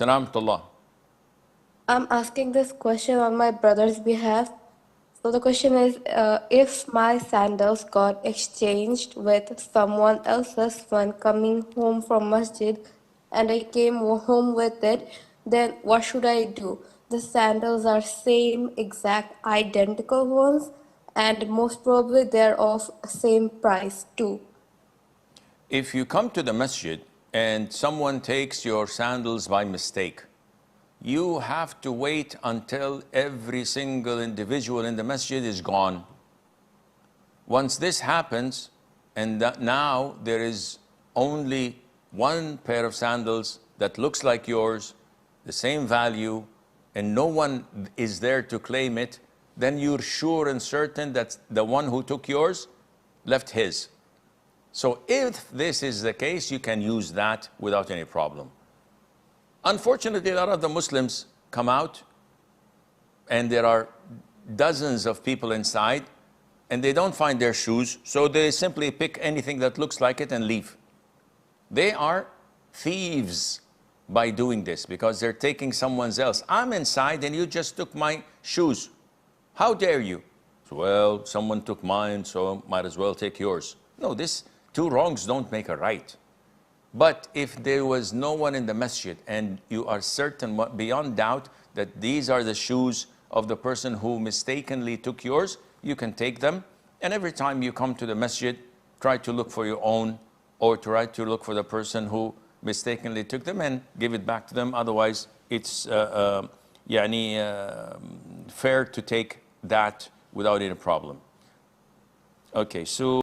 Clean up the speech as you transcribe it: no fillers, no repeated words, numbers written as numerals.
Tanamtullah. I'm asking this question on my brother's behalf. So the question is, if my sandals got exchanged with someone else's when coming home from Masjid and I came home with it, then what should I do? The sandals are same exact identical ones and most probably they're of same price too. If you come to the masjid and someone takes your sandals by mistake, you have to wait until every single individual in the masjid is gone. Once this happens, and that now there is only one pair of sandals that looks like yours, the same value, and no one is there to claim it, then you're sure and certain that the one who took yours left his. So if this is the case, you can use that without any problem. Unfortunately, a lot of the Muslims come out and there are dozens of people inside and they don't find their shoes, so they simply pick anything that looks like it and leave. They are thieves by doing this because they're taking someone else. I'm inside and you just took my shoes. How dare you? Well, someone took mine, so might as well take yours. No, this two wrongs don't make a right. But if there was no one in the masjid and you are certain beyond doubt that these are the shoes of the person who mistakenly took yours, you can take them. And every time you come to the masjid, try to look for your own or try to look for the person who mistakenly took them and give it back to them. Otherwise, it's fair to take that without any problem. Okay, so